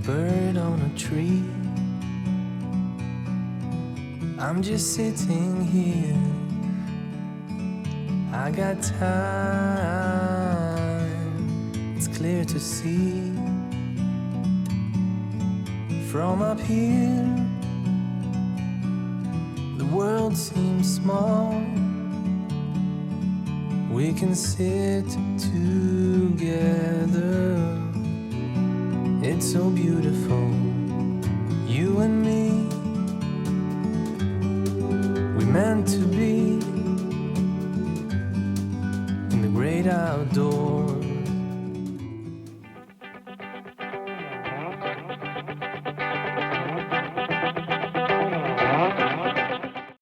bird on a tree. I'm just sitting here. I got time, it's clear to see. From up here, the world seems small. We can sit together. It's so beautiful, you and me. We meant to be in the great outdoors.